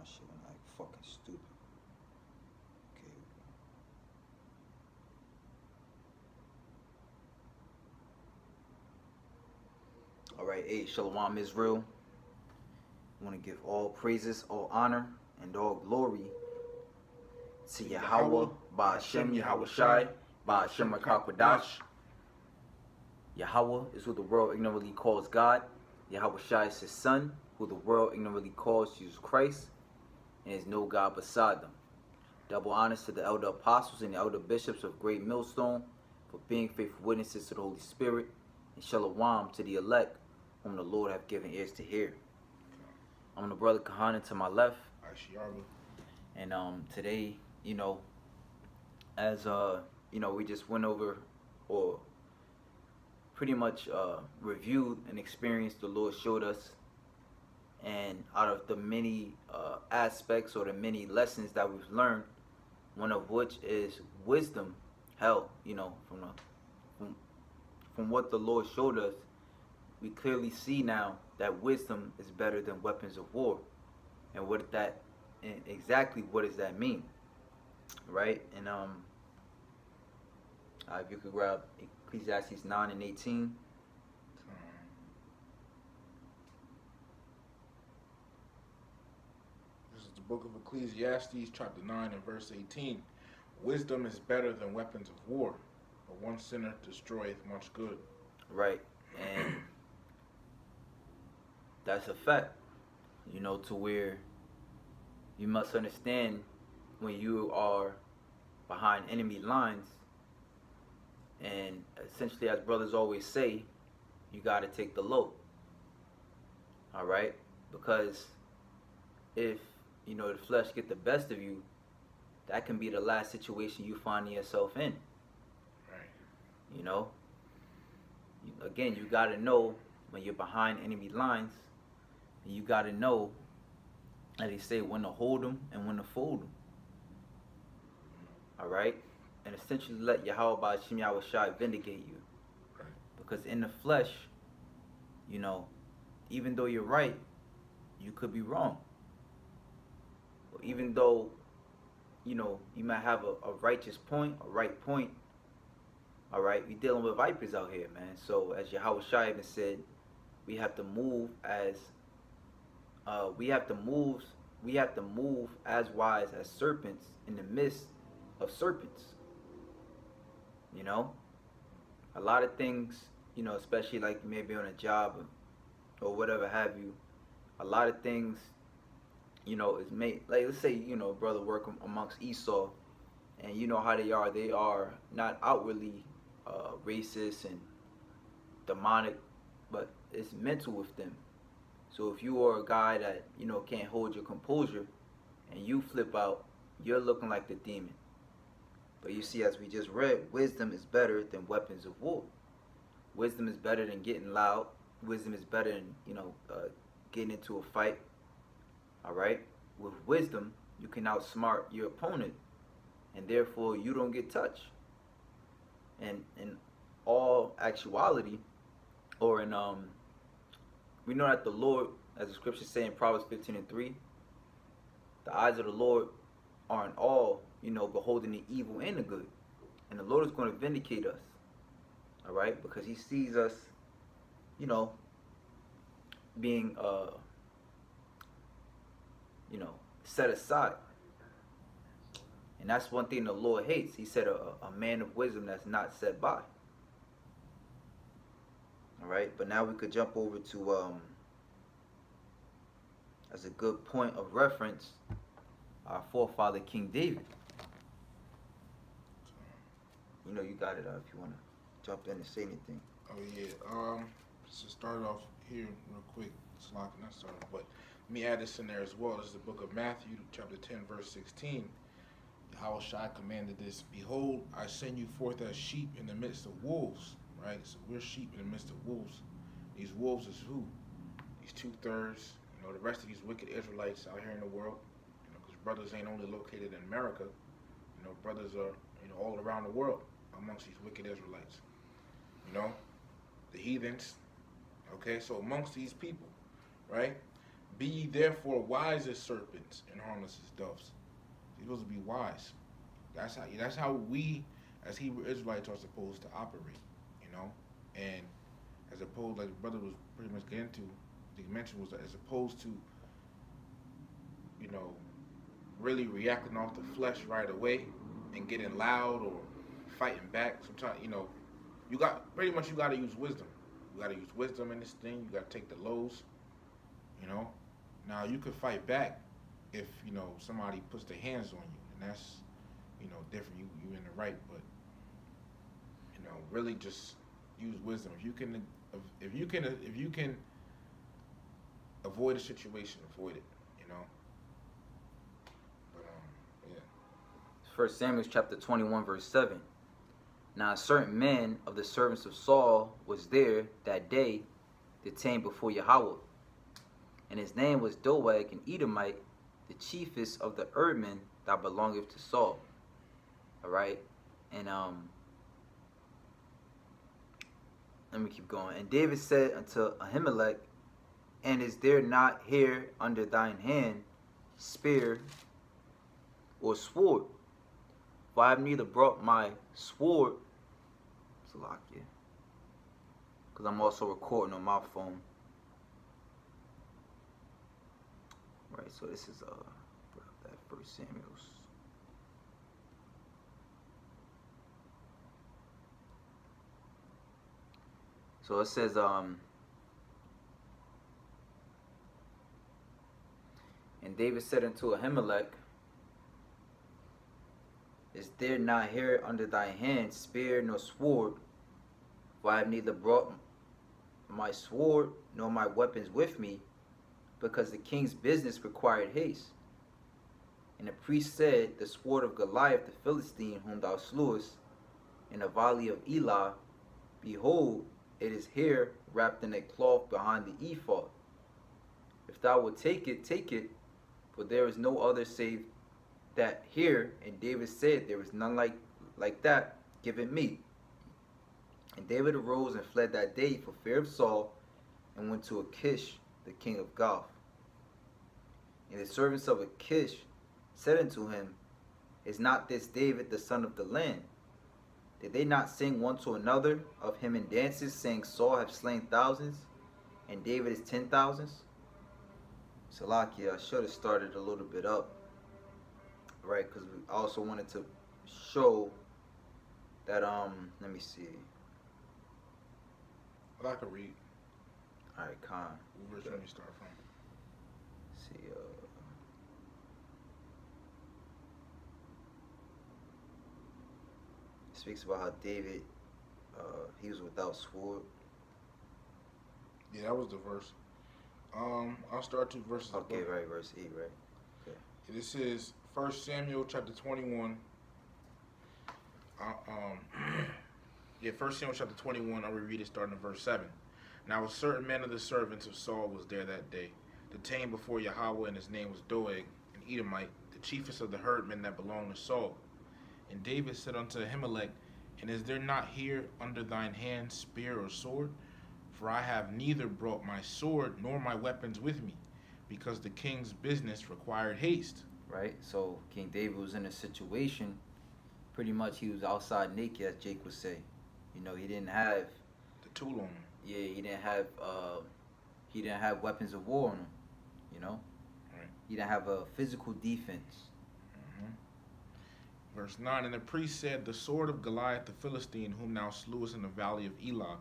shit went like fucking stupid. Okay. All right, hey, Shalom Israel. I want to give all praises, all honor, and all glory to Yahweh, Ba'ashem Yahweh Shai, Ba'ashem Rakakwadash. Yahweh is who the world ignorantly calls God. Yahweh Shai is his son, who the world ignorantly calls Jesus Christ, and is no God beside them. Double honors to the elder apostles and the elder bishops of Great Millstone for being faithful witnesses to the Holy Spirit, and shalom to the elect whom the Lord hath given ears to hear. I'm the brother Kahanan to my left, and today, as we just went over or pretty much reviewed and experienced the Lord showed us, and out of the many aspects or the many lessons that we've learned, one of which is wisdom. Hell, from what the Lord showed us, we clearly see now that wisdom is better than weapons of war. And exactly what does that mean? Right? And if you could grab Ecclesiastes 9 and 18. This is the book of Ecclesiastes, chapter 9 and verse 18. Wisdom is better than weapons of war, but one sinner destroyeth much good. Right. And that's a fact, to where you must understand when you are behind enemy lines, and essentially, as brothers always say, you got to take the low. All right? Because if, the flesh get the best of you, that can be the last situation you find yourself in. Right. Again, you got to know when you're behind enemy lines, and you got to know, as they say, when to hold them and when to fold them. All right? And essentially let Yahweh Ba'ashem Yahweh Shai vindicate you. Right. Because in the flesh, even though you're right, you could be wrong. Or even though, you might have a righteous point, a right point, all right, we're dealing with vipers out here, man. So as Yahweh Shai even said, we have to move as wise as serpents in the midst of serpents. A lot of things, especially like maybe on a job or whatever have you, a lot of things, is made, like let's say, brother work amongst Esau, and you know how they are not outwardly racist and demonic, but it's mental with them. So if you are a guy that, can't hold your composure and you flip out, you're looking like the demon. But you see, as we just read, wisdom is better than weapons of war. Wisdom is better than getting loud. Wisdom is better than, getting into a fight. All right? With wisdom, you can outsmart your opponent, and therefore you don't get touched. And in all actuality, or in we know that the Lord, as the scriptures say in Proverbs 15 and 3, the eyes of the Lord are in all, beholding the evil and the good. And the Lord is going to vindicate us. All right? Because he sees us, being, set aside. And that's one thing the Lord hates. He said a man of wisdom that's not set by. All right? But now we could jump over to, as a good point of reference, our forefather King David. You got it if you want to jump in and say anything. Oh yeah. To start off here real quick, it's not started, but let me add this in there as well. This is the book of Matthew, chapter 10, verse 16. Yahweh Shai commanded this: "Behold, I send you forth as sheep in the midst of wolves." Right. So we're sheep in the midst of wolves. These wolves is who? These 2/3. The rest of these wicked Israelites out here in the world. Because brothers ain't only located in America. Brothers are all around the world amongst these wicked Israelites. The heathens. Okay, so amongst these people, right? Be ye therefore wise as serpents and harmless as doves. You're supposed to be wise. That's how we as Hebrew Israelites are supposed to operate, you know? And as opposed, like the brother was pretty much getting to, the mention was that as opposed to, you know, really reacting off the flesh right away and getting loud or fighting back. Sometimes, you know, you got to use wisdom. You got to use wisdom in this thing. You got to take the lows, you know. Now you could fight back if, you know, somebody puts their hands on you, and that's, you know, different. You in the right, but, you know, really just use wisdom. If you can avoid a situation, avoid it, you know. But yeah. 1 Samuel chapter 21 verse 7. Now a certain man of the servants of Saul was there that day, detained before Yahweh, and his name was Doeg an Edomite, the chiefest of the herdmen that belongeth to Saul. All right, and let me keep going. And David said unto Ahimelech, and is there not here under thine hand spear or sword? For I have neither brought my sword, Salakia, because I'm also recording on my phone. Right, so this is that 1 Samuel's. So it says, and David said unto Ahimelech, is there not here under thy hand spear nor sword? For I have neither brought my sword nor my weapons with me, because the king's business required haste. And the priest said, the sword of Goliath the Philistine, whom thou slewest in the valley of Elah, behold, it is here wrapped in a cloth behind the ephod. If thou wilt take it, for there is no other save that here. And David said, there is none like that, give it me. And David arose and fled that day for fear of Saul, and went to Achish, the king of Gath. And the servants of Achish said unto him, is not this David the son of the land? Did they not sing one to another of him in dances, saying, Saul hath slain thousands, and David is 10,000s? Salakia, I should have started a little bit up, right? Because we also wanted to show that, let me see. Well, I can read. All right, Khan. Where's let me start from? See, speaks about how David, he was without sword. Yeah, that was the verse. I'll start 2 verses. Okay, right, verse 8, right. Okay. This is 1 Samuel chapter 21. Yeah, 1 Samuel chapter 21, I'll reread it starting at verse 7. Now a certain man of the servants of Saul was there that day, detained before Yahweh, and his name was Doeg, an Edomite, the chiefest of the herdmen that belonged to Saul. And David said unto Ahimelech, and is there not here under thine hand spear or sword? For I have neither brought my sword nor my weapons with me, because the king's business required haste. Right, so King David was in a situation, pretty much he was outside naked, as Jake would say. You know, he didn't have the tool on him. Yeah, he didn't have weapons of war on him. You know, right. He didn't have a physical defense. Verse 9, and the priest said, the sword of Goliath the Philistine, whom thou slewest in the valley of Elah,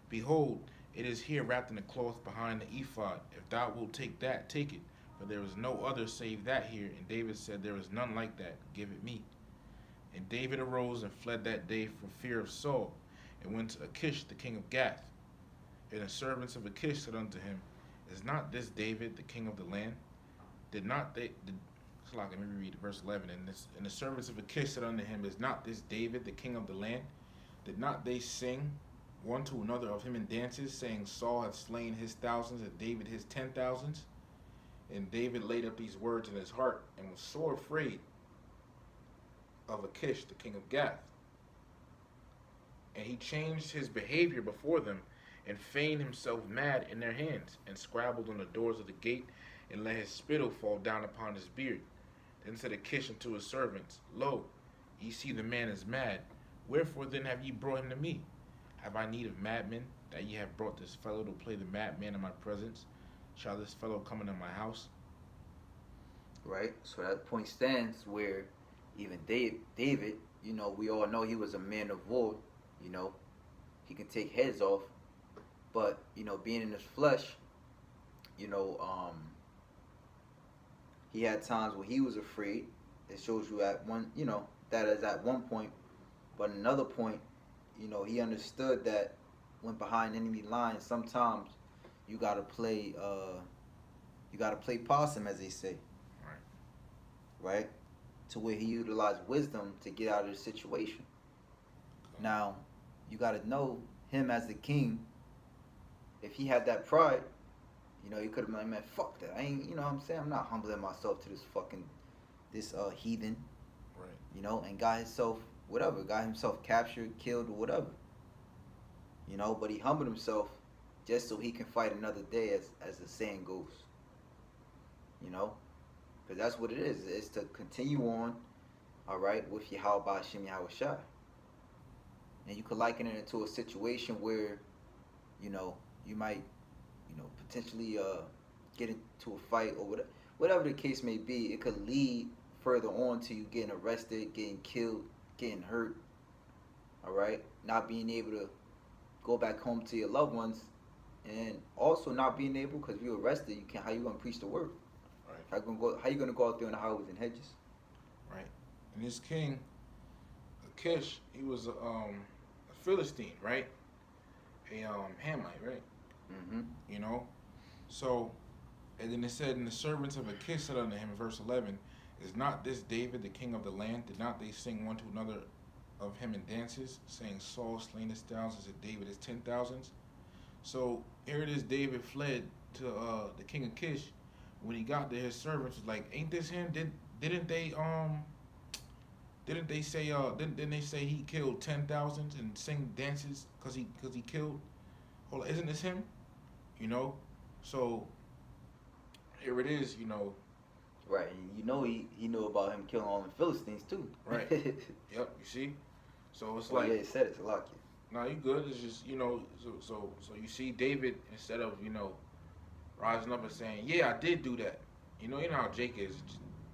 behold, it is here wrapped in a cloth behind the ephod. If thou wilt take that, take it. For there is no other save that here. And David said, there is none like that. Give it me. And David arose and fled that day for fear of Saul, and went to Achish, the king of Gath. And the servants of Achish said unto him, is not this David, the king of the land? Let me read verse 11. And the servants of Achish said unto him, is not this David, the king of the land? Did not they sing one to another of him in dances, saying, Saul hath slain his thousands, and David his 10,000s? And David laid up these words in his heart, and was sore afraid of Achish, the king of Gath. And he changed his behavior before them, and feigned himself mad in their hands, and scrabbled on the doors of the gate, and let his spittle fall down upon his beard. Then said Achish unto his servants, Lo, ye see the man is mad. Wherefore then have ye brought him to me? Have I need of madmen, that ye have brought this fellow to play the madman in my presence? Shall this fellow come into my house? Right? So that point stands where even David, you know, we all know he was a man of war, you know, he can take heads off, but, you know, being in his flesh, you know, he had times where he was afraid. It shows you at one, you know, that is at one point, but another point, you know, he understood that when behind enemy lines, sometimes you gotta play possum, as they say, right? To where he utilized wisdom to get out of the situation. Now, you got to know him as the king. If he had that pride, you know, he could have been like, man, fuck that. I ain't, you know what I'm saying? I'm not humbling myself to this heathen, right? You know, and got himself captured, killed, or whatever. You know, but he humbled himself just so he can fight another day, as the saying goes. You know? Because that's what it is. It's to continue on, all right, with Yahweh Ba'ashem Yahweh Shai. And you could liken it into a situation where, you know, you might, you know, potentially get into a fight or whatever the case may be. It could lead further on to you getting arrested, getting killed, getting hurt, all right, not being able to go back home to your loved ones, and also not being able, because if you're arrested, you can't. How you gonna preach the word? Right. How you gonna go out there in the highways and hedges? Right. And this king, Achish, he was a Philistine, right? A Hamite, right? Mm-hmm. You know, so, and then it said, and the servants of Achish said unto him in verse 11, Is not this David the king of the land? Did not they sing one to another of him in dances, saying, Saul slain his thousands and David his 10,000s? So here it is, David fled to the king of Kish. When he got there, his servants was like, "Ain't this him? Didn't they say he killed 10,000 and sing dances because he killed? Hold on, isn't this him? You know, so here it is. You know, right? You know he knew about him killing all the Philistines too. Right. Yep. You see, so it's like yeah, he said it's a lot. No, you good. It's just, you know, so you see David, instead of, you know, rising up and saying, yeah, I did do that. You know how Jake is.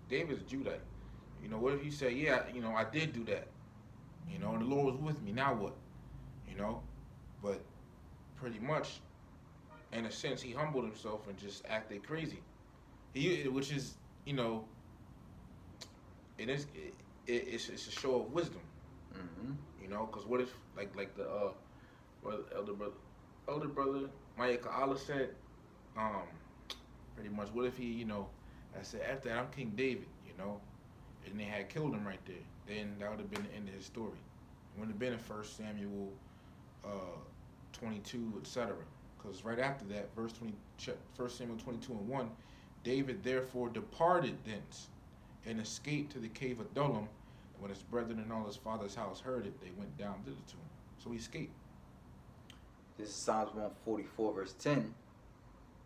David's a Judite. You know, what if you say, yeah, you know, I did do that. You know, and the Lord was with me. Now what? You know, but pretty much, in a sense, he humbled himself and just acted crazy. Which is, you know, it's a show of wisdom. Mm-hmm. You know, because what if, like the elder brother Maya Ka'ala said, pretty much, what if he, you know, I said, after that, I'm King David, you know, and they had killed him right there, then that would have been the end of his story. It would have been in 1 Samuel 22, etc. Because right after that, 1 Samuel 22 and 1, David therefore departed thence and escaped to the cave of Adullam. And when his brethren and all his father's house heard it, they went down thither to him. So he escaped. This is Psalms 144, verse 10.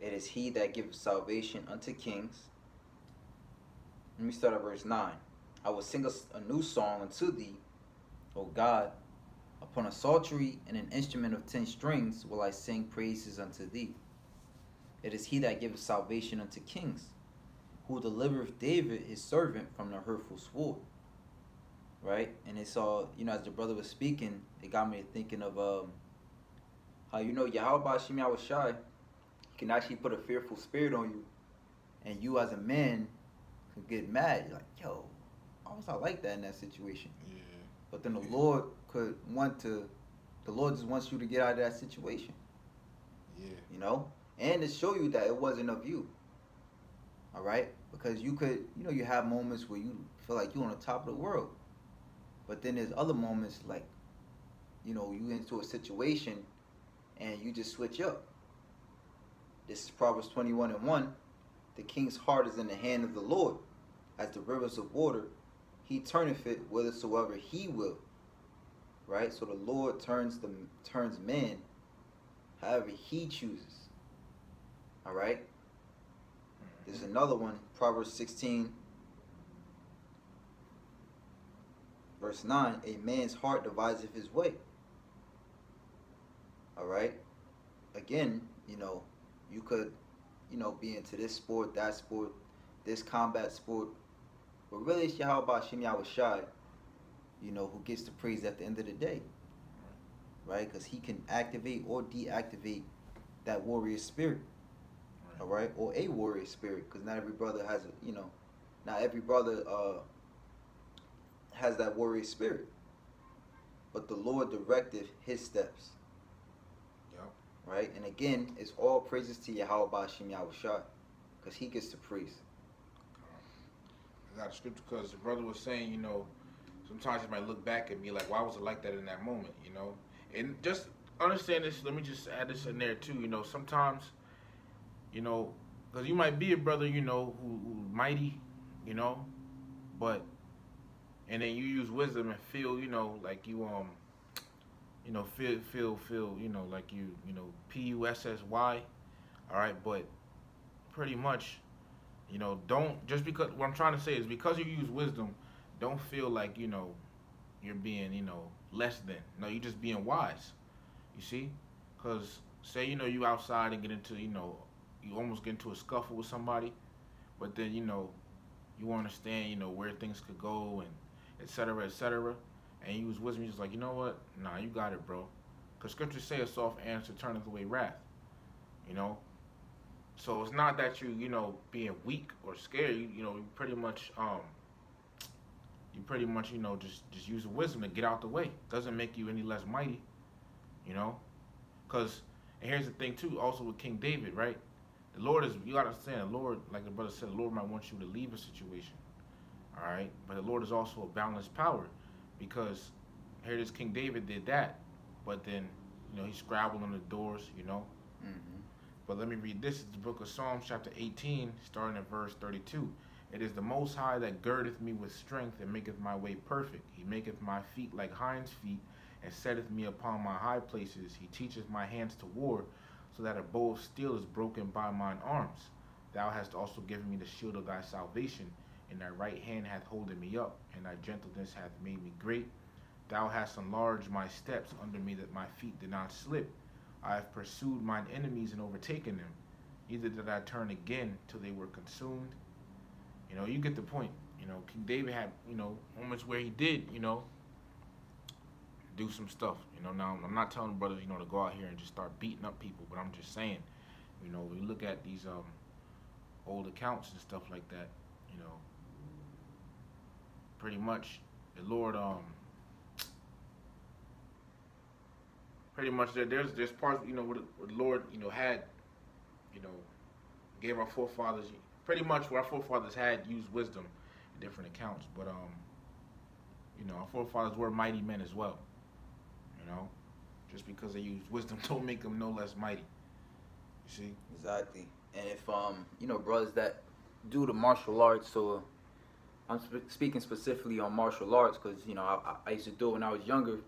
It is he that giveth salvation unto kings. Let me start at verse 9. I will sing a new song unto thee, O God. Upon a psaltery and an instrument of 10 strings will I sing praises unto thee. It is he that giveth salvation unto kings, who delivereth David his servant from the hurtful sword. Right? And it's all, you know, as the brother was speaking, it got me thinking of how, you know, Yahweh Ba'ashem Yahweh Shai can actually put a fearful spirit on you, and you as a man could get mad. You're like, yo, how was I like that in that situation? Yeah. But then the Lord just wants you to get out of that situation. Yeah. You know? And to show you that it wasn't of you. All right? Because you could, you know, you have moments where you feel like you're on the top of the world. But then there's other moments like, you know, you into a situation and you just switch up. This is Proverbs 21 and 1. The king's heart is in the hand of the Lord, as the rivers of water. He turneth it whithersoever he will. Right? So the Lord turns men however he chooses. All right? There's another one, Proverbs 16, verse 9. A man's heart deviseth his way. All right. Again, you could, be into this sport, that sport, this combat sport. But really, it's Yahweh Shem Yahushai, who gets the praise at the end of the day. Right? Because he can activate or deactivate that warrior spirit. All right? Or a warrior spirit. Because not every brother has, not every brother has that warrior spirit. But the Lord directed his steps. Right? And again, it's all praises to Yahweh Ba'ashem Yahushua, because he gets the praise. I got a scripture because the brother was saying, sometimes you might look back and be like, why was it like that in that moment, And just understand this, let me just add this in there too, sometimes, because you might be a brother, who's mighty, but, and then you use wisdom and feel, like you, feel, like you, P-U-S-S-Y, all right, but pretty much, don't, just because, what I'm trying to say is because you use wisdom, don't feel like, you're being, less than. No, you're just being wise, you see, because say, you outside and get into, you almost get into a scuffle with somebody, but then, you understand, where things could go and et cetera, and you use wisdom, you're just like, you know what? Nah, you got it, bro. Because scriptures say a soft answer turneth away wrath. So it's not that you, being weak or scared. You pretty much, just use the wisdom to get out the way. Doesn't make you any less mighty. Because, and here's the thing too, also with King David, right? The Lord is, you gotta understand, the Lord, like the brother said, the Lord might want you to leave a situation. All right? But the Lord is also a balanced power. Because here this King David did that, but then, he scrabbled on the doors, Mm-hmm. But let me read this. It's the book of Psalms, chapter 18, starting at verse 32. It is the Most High that girdeth me with strength and maketh my way perfect. He maketh my feet like hinds' feet and setteth me upon my high places. He teacheth my hands to war, so that a bow of steel is broken by mine arms. Thou hast also given me the shield of thy salvation, and thy right hand hath holden me up, and thy gentleness hath made me great. Thou hast enlarged my steps under me, that my feet did not slip. I have pursued mine enemies and overtaken them. Neither did I turn again till they were consumed. You get the point. King David had, moments where he did, do some stuff. Now I'm not telling brothers, to go out here and just start beating up people, but I'm just saying, we look at these old accounts and stuff like that, pretty much the Lord pretty much there's parts where the Lord had gave our forefathers pretty much where our forefathers had used wisdom in different accounts, but our forefathers were mighty men as well. Just because they used wisdom don't make them no less mighty. You see? Exactly. And if brothers that do the martial arts, or I'm speaking specifically on martial arts, because I used to do it when I was younger.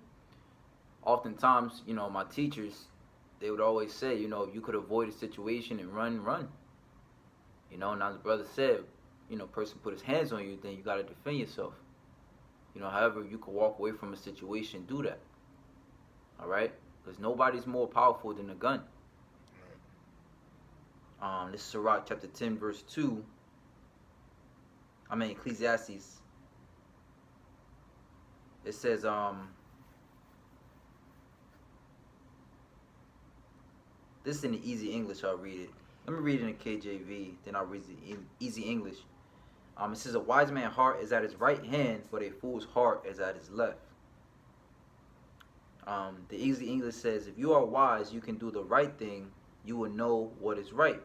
Oftentimes, my teachers, they would always say, if you could avoid a situation and run. Now the brother said, person put his hands on you, then you got to defend yourself. However, you could walk away from a situation, do that. All right? Because nobody's more powerful than a gun. This is Sirach chapter 10, verse 2. Ecclesiastes. It says, this is in the easy English, I'll read it. Let me read it in the KJV, then I'll read it in easy English. It says, a wise man's heart is at his right hand, but a fool's heart is at his left. The easy English says, if you are wise, you can do the right thing. You will know what is right.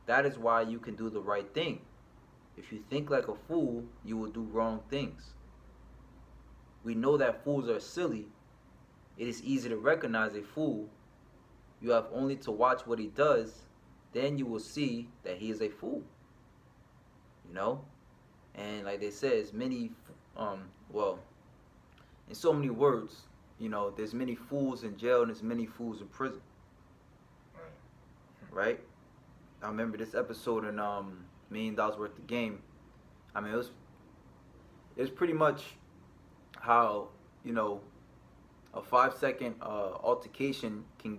That is why you can do the right thing. If you think like a fool, you will do wrong things. We know that fools are silly. It is easy to recognize a fool. You have only to watch what he does. Then you will see that he is a fool. And like they say, it's many, in so many words, there's many fools in jail and there's many fools in prison. Right? I remember this episode in $1,000,000 Worth of Game. I mean, it was pretty much how, you know, a 5 second altercation can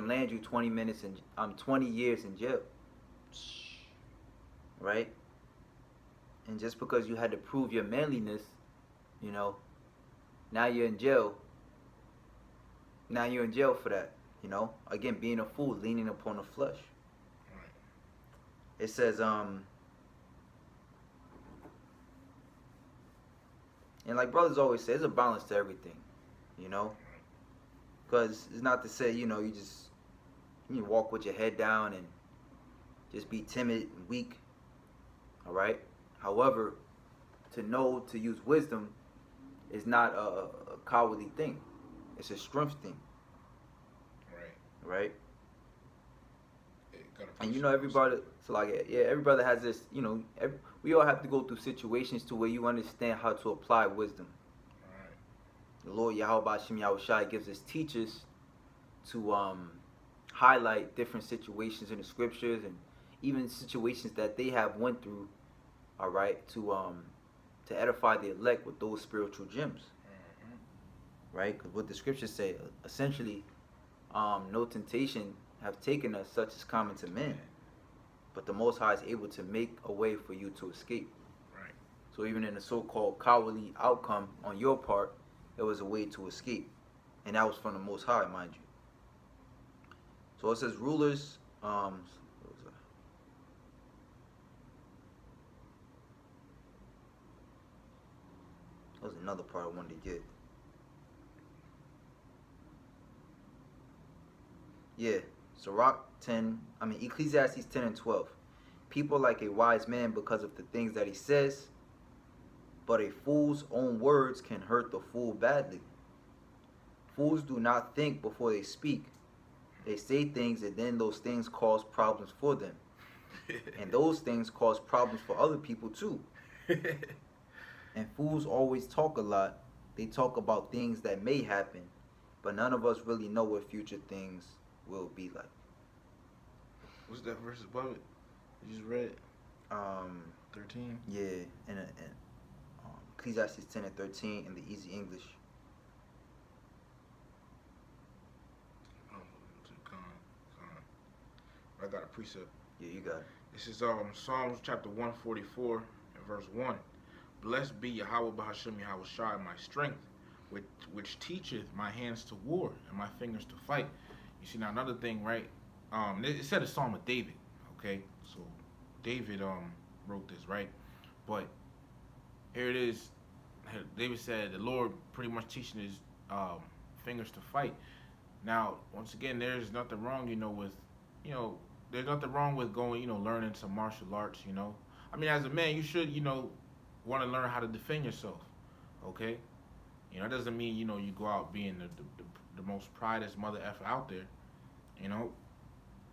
land you 20 minutes and 20 years in jail, right? And just because you had to prove your manliness, you know, now you're in jail. Now you're in jail for that, you know. Again, being a fool, leaning upon the flesh. Right. It says, and like brothers always say, there's a balance to everything, you know. Because it's not to say, you know, you walk with your head down and just be timid and weak, all right? However, to know to use wisdom is not a cowardly thing. It's a strength thing. Right? And you know, everybody, so like, yeah, everybody has this, you know, we all have to go through situations to where you understand how to apply wisdom. The Lord Yahweh Shem Yahushai gives us teachers to highlight different situations in the scriptures and even situations that they have went through, all right, to edify the elect with those spiritual gems, right? Because what the scriptures say, essentially, no temptation have taken us such as common to men, but the Most High is able to make a way for you to escape. Right. So even in the so-called cowardly outcome on your part, it was a way to escape, and that was from the Most High, mind you. So it says rulers. That was another part I wanted to get. Yeah, Ecclesiastes 10 and 12. People like a wise man because of the things that he says, but a fool's own words can hurt the fool badly. Fools do not think before they speak. They say things and then those things cause problems for them. And those things cause problems for other people too. And fools always talk a lot. They talk about things that may happen, but none of us really know what future things will be like. What's that verse above it? You just read it? 13? Yeah, in Ecclesiastes 10 and 13 in the Easy English. I got a precept. Yeah, you got it. This is Psalms chapter 144 and verse 1. Blessed be Yahweh Bahashem Yahushai, my strength, which teacheth my hands to war and my fingers to fight. You see, now another thing, right? It said a psalm of David, okay? So David wrote this, right? But here it is. David said the Lord pretty much teaching his fingers to fight. Now, once again, there's nothing wrong, there's nothing wrong with going, learning some martial arts, I mean, as a man, you should, want to learn how to defend yourself, okay? It doesn't mean, you go out being the most pridest mother effer out there,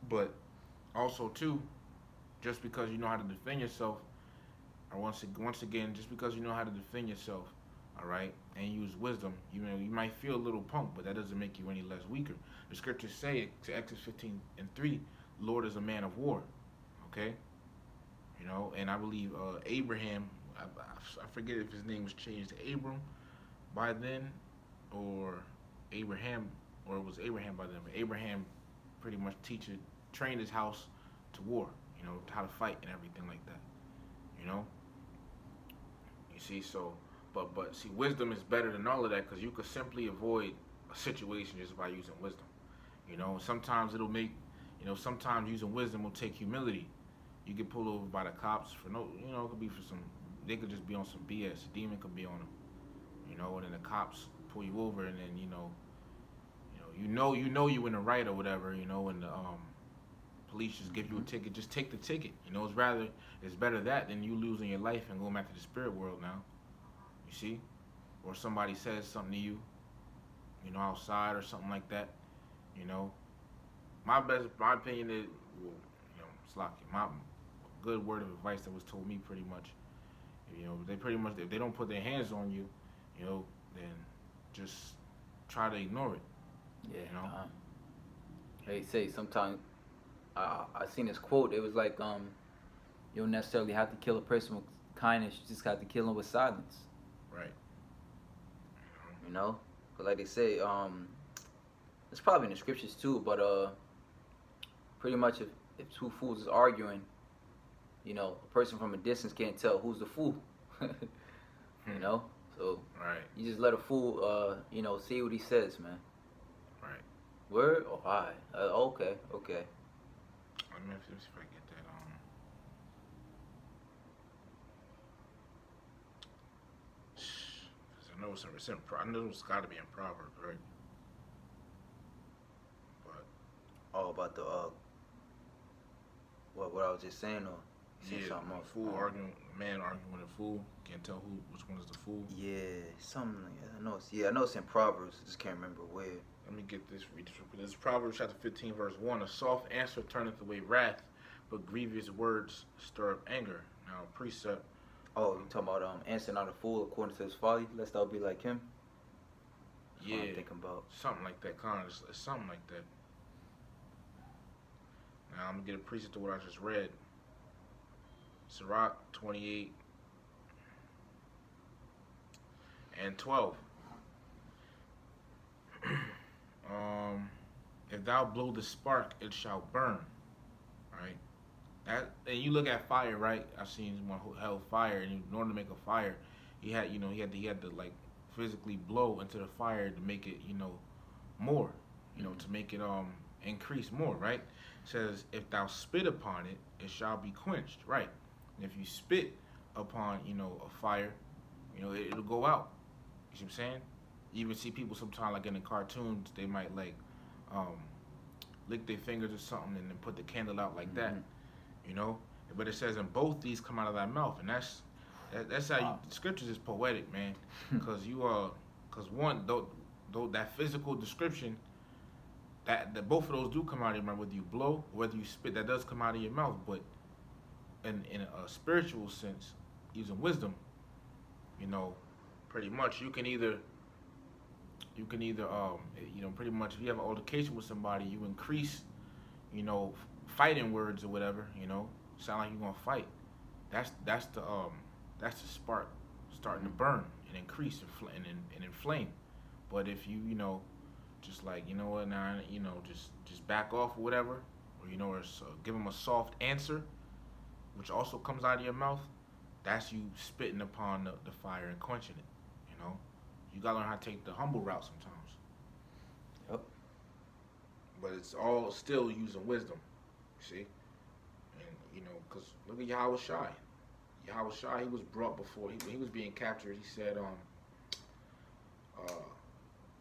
but also, too, just because you know how to defend yourself, or once again, just because you know how to defend yourself, all right, and use wisdom, you might feel a little punk, but that doesn't make you any less weaker. The scriptures say, to Exodus 15 and 3, Lord is a man of war, okay? And I believe Abraham, I forget if his name was changed to Abram by then, or Abraham, or it was Abraham by then, but Abraham pretty much trained his house to war, how to fight and everything like that, You see, so, but see, wisdom is better than all of that, because you could simply avoid a situation just by using wisdom, Sometimes it'll make, sometimes using wisdom will take humility. You get pulled over by the cops for it could be for they could just be on some BS. A demon could be on them, and then the cops pull you over, and then you in the right or whatever, and the police just give you a ticket. Just take the ticket. It's better that than you losing your life and going back to the spirit world now. You see, or somebody says something to you, outside or something like that. My opinion is, my good word of advice that was told me pretty much, if they don't put their hands on you, then just try to ignore it. Yeah. They say sometimes I seen this quote. It was like, you don't necessarily have to kill a person with kindness. You just have to kill them with silence. Right. You know, but like they say, it's probably in the scriptures too. But pretty much if two fools is arguing, you know, a person from a distance can't tell who's the fool. You know, so Right. you just let a fool, you know, see what he says, man. Right. Word? Oh, hi. Okay, okay. Let me see if I get that. Cause I know I know it's got to be in Proverbs, right? But Oh, about the what I was just saying, or you said something else? a man arguing with a fool, can't tell which one is the fool. Yeah, something. I know. I know it's in Proverbs. I just can't remember where. Let me get this. Read this real quick. This is Proverbs chapter 15, verse 1. A soft answer turneth away wrath, but grievous words stir up anger. Now, a precept. Oh, you talking about answering not a fool according to his folly, lest thou be like him? That's Yeah, what I'm thinking about. something like that. Kind of, it's something like that. Now, I'm going to get a precept to what I just read. Sirach 28 and 12. If thou blow the spark, it shall burn. Right? And you look at fire, right? I've seen one who held fire, and in order to make a fire, he had to like physically blow into the fire to make it, more, to make it increase more, right? It says, if thou spit upon it, it shall be quenched, right? And if you spit upon, a fire, it'll go out. You see what I'm saying? You even see people sometimes, like in the cartoons, they might like lick their fingers or something and then put the candle out like that, But it says, and both these come out of thy mouth, and that's how you. The scriptures is poetic, man, because one, though that physical description, that both of those do come out of your mouth, whether you blow or whether you spit, that does come out of your mouth, but in a spiritual sense, using wisdom, pretty much you can either pretty much if you have an altercation with somebody, you increase, fighting words or whatever, sound like you're gonna fight. That's the spark starting to burn and increase and inflame. But if you just like what now, just back off or whatever, or give them a soft answer, which also comes out of your mouth, that's you spitting upon the fire and quenching it. You gotta learn how to take the humble route sometimes. Yep. But it's all still using wisdom, see? And because look at Yahweh Shai. Yahweh Shai, he was brought before he was being captured. He said,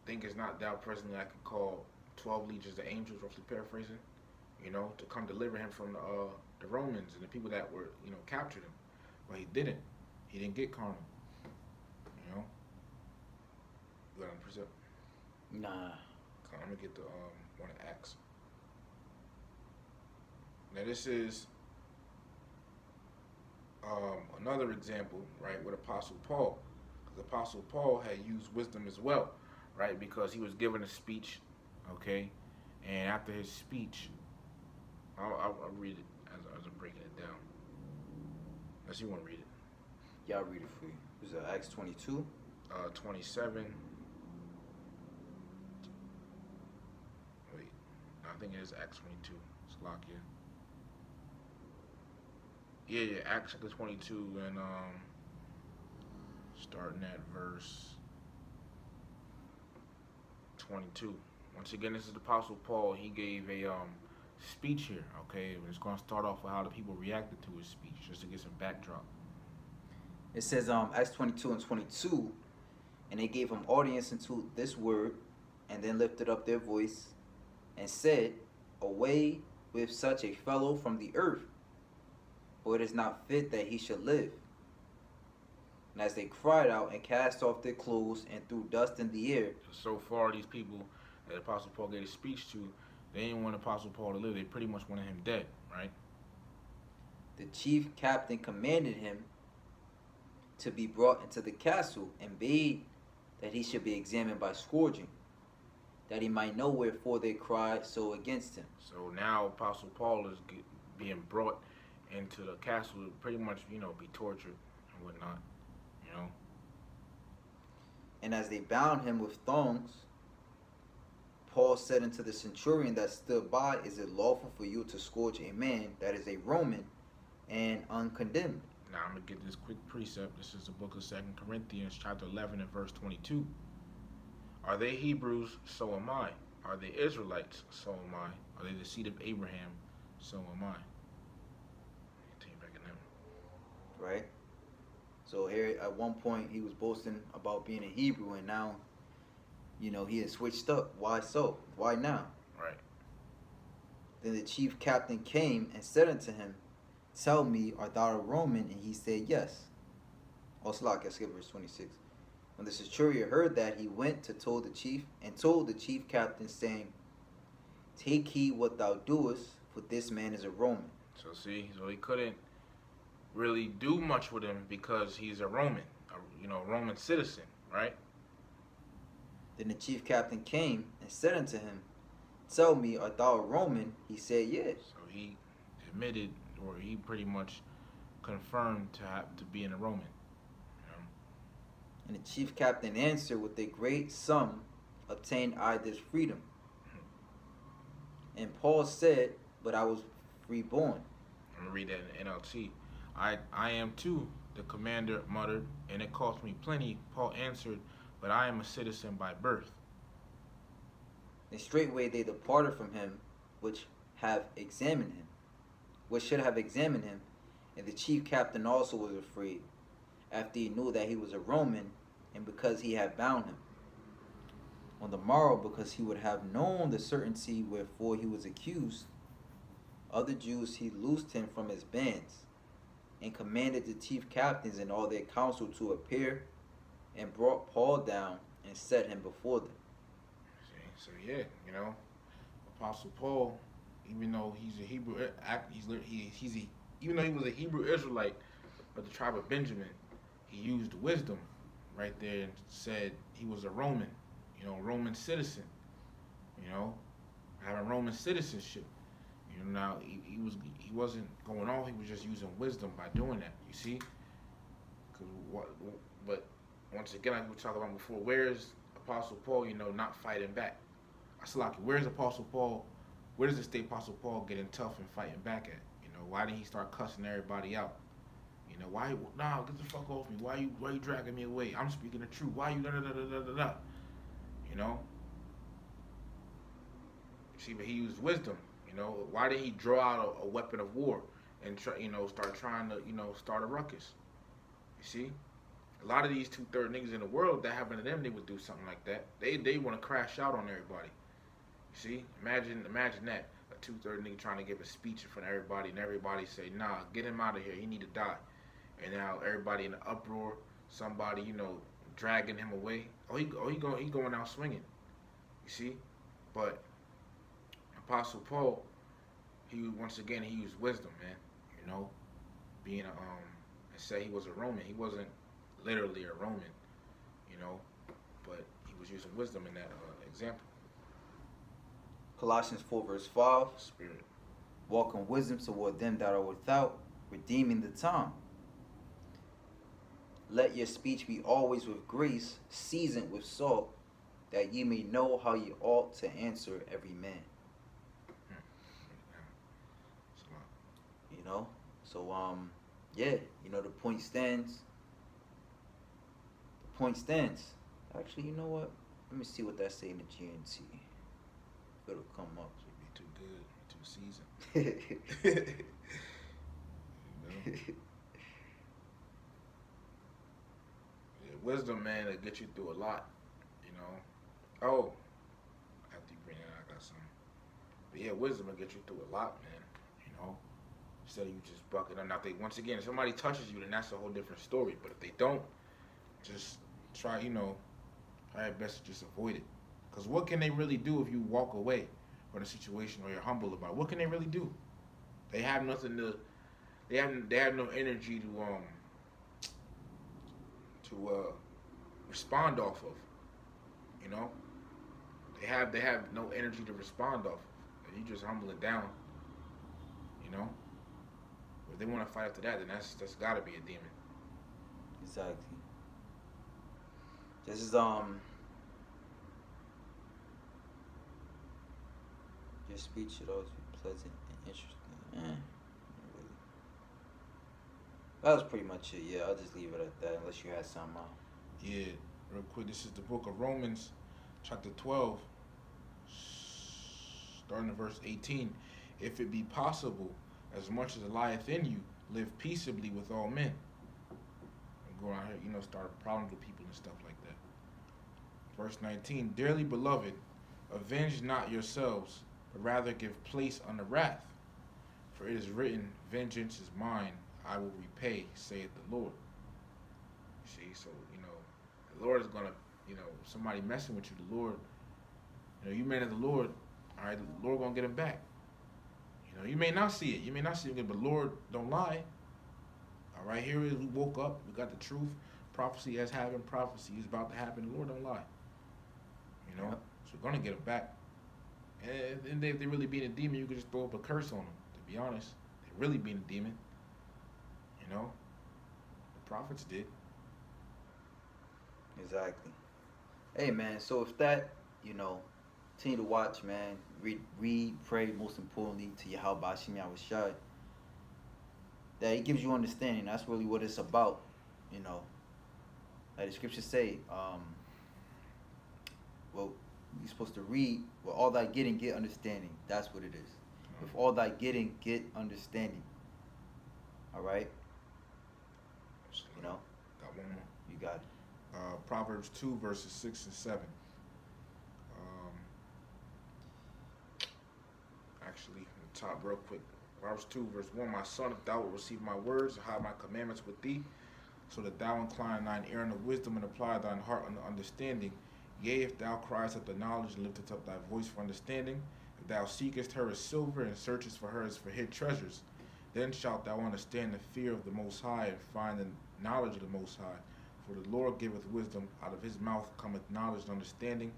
think it's not thou presently I can call 12 legions of angels, roughly paraphrasing, to come deliver him from the Romans and the people that were, captured him. But he didn't. He didn't get carnal. You got a precept? Nah. I'm gonna get the one of Acts. Now this is another example, right, with Apostle Paul. Because Apostle Paul had used wisdom as well, right? Because he was given a speech, okay? And after his speech, I'll read it as I'm breaking it down. Unless you want to read it. Yeah, I'll read it for you. Is it Acts 22? 27. Wait, no, I think it is Acts 22. It's locked, yeah. Yeah, Acts 22 and starting at verse 22. Once again, this is the Apostle Paul. He gave a speech here, okay? It's going to start off with how the people reacted to his speech, just to get some backdrop. It says Acts 22 and 22, and they gave him audience unto this word, and then lifted up their voice, and said, away with such a fellow from the earth, for it is not fit that he should live. And as they cried out and cast off their clothes and threw dust in the air. So far, these people that Apostle Paul gave a speech to, they didn't want Apostle Paul to live. They pretty much wanted him dead, right? The chief captain commanded him to be brought into the castle and bade that he should be examined by scourging. that he might know wherefore they cried so against him. So now Apostle Paul is being brought into the castle to pretty much, be tortured and whatnot, you know. And as they bound him with thongs, Paul said unto the centurion that stood by, Is it lawful for you to scourge a man that is a Roman and uncondemned? Now I'm going to get this quick precept. This is the book of 2 Corinthians chapter 11 and verse 22. Are they Hebrews? So am I. Are they Israelites? So am I. Are they the seed of Abraham? So am I. Take back in them. Right? So here at one point he was boasting about being a Hebrew, and now, he had switched up. Why so? Why now? Right. Then the chief captain came and said unto him, Tell me, art thou a Roman? And he said, Yes. Also, I skip verse 26. When the centurion heard that, he went to told the chief captain, saying, Take heed what thou doest, for this man is a Roman. So he couldn't really do much with him because he's a Roman, a Roman citizen, right? Then the chief captain came and said unto him, Tell me, art thou a Roman? He said, Yes. So he admitted, or he pretty much confirmed to being a Roman. And the chief captain answered, With a great sum obtained I this freedom. And Paul said, But I was freeborn. I'm going to read that in NLT. I am too, the commander muttered, and it cost me plenty. Paul answered, But I am a citizen by birth. And straightway they departed from him, which should have examined him. And the chief captain also was afraid, after he knew that he was a Roman, and because he had bound him. On the morrow, because he would have known the certainty wherefore he was accused, other Jews he loosed him from his bands, and commanded the chief captains and all their council to appear, and brought Paul down and set him before them. So yeah, Apostle Paul, even though he's a Hebrew, even though he was a Hebrew Israelite of the tribe of Benjamin, he used wisdom right there and said he was a Roman, Roman citizen, having Roman citizenship. Now he wasn't going off. He was just using wisdom by doing that. You see, but once again, like we were talking about before, where's Apostle Paul? Not fighting back. Where's Apostle Paul? Where does it stay Apostle Paul getting tough and fighting back at? Why did he start cussing everybody out? Why? Nah, get the fuck off me. Why you dragging me away? I'm speaking the truth. Why you da da da da da da? See, but he used wisdom. Why did he draw out a weapon of war and start trying to start a ruckus? You see, a lot of these 2/3 niggas in the world, that happened to them, they would do something like that. They want to crash out on everybody. You see, imagine that, a 2/3 nigga trying to give a speech in front of everybody, and everybody say, Nah, get him out of here. He need to die. And now everybody in an uproar, somebody dragging him away. He going out swinging. You see, but Apostle Paul, he used wisdom, man. Being and say he was a Roman. He wasn't literally a Roman, but he was using wisdom in that example. Colossians 4 verse 5. Spirit. Walk in wisdom toward them that are without, redeeming the time. Let your speech be always with grace, seasoned with salt, that ye may know how ye ought to answer every man. So yeah, the point stands. The point stands. Actually, you know what? Let me see what that say in the GNT. It'll come up. Should be too good, too seasoned. Yeah, wisdom, man, will get you through a lot. Oh, after you bring it out, I got some. But yeah, wisdom will get you through a lot, man. Instead of you just bucking them. Now, once again, if somebody touches you, then that's a whole different story. But if they don't, just try your best to just avoid it. Because what can they really do if you walk away from a situation or you're humble about it? What can they really do? They have nothing to. They have no energy to respond off of. They have no energy to respond off. You just humble it down, you know. If they want to fight after that, then that's got to be a demon. Exactly. This is your speech should always be pleasant and interesting. Not really. That was pretty much it. Yeah, I'll just leave it at that unless you had something else. Yeah, real quick. This is the book of Romans, chapter 12, starting at verse 18. If it be possible, as much as lieth in you, live peaceably with all men. And go out here, start problems with people and stuff like that. Verse 19, dearly beloved, avenge not yourselves, but rather give place unto wrath. For it is written, vengeance is mine, I will repay, saith the Lord. You see, so, the Lord is going to, somebody messing with you, the Lord, you man of the Lord, all right, the Lord going to get him back. You may not see it. You may not see it, but Lord don't lie. All right, here it is. We woke up. We got the truth. Prophecy has happened. Prophecy is about to happen. The Lord don't lie. Yep. So we're going to get him back. And if they really being a demon, you could just throw up a curse on them, to be honest. They're really being a demon. The prophets did. Exactly. Hey, man, so if that, continue to watch, man. Read, pray, most importantly, to Yahweh Bashim Yahushai. That He gives you understanding. That's really what it's about, Like the scriptures say, well, you're supposed to read, with all thy getting, get understanding. That's what it is. With all thy getting, get understanding. All right? Got one more. You got it. Proverbs 2, verses 6 and 7. Actually, the top real quick. Proverbs 2, verse 1. My son, if thou wilt receive my words and hide my commandments with thee, so that thou incline thine ear unto wisdom and apply thine heart unto understanding. Yea, if thou criest at the knowledge and liftest up thy voice for understanding, if thou seekest her as silver and searchest for her as for hid treasures, then shalt thou understand the fear of the Most High and find the knowledge of the Most High. For the Lord giveth wisdom, out of his mouth cometh knowledge and understanding.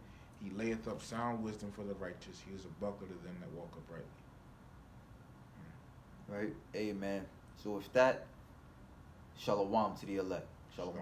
He layeth up sound wisdom for the righteous. He is a buckler to them that walk uprightly. Right? Amen. So with that, shalom to the elect. Shalom.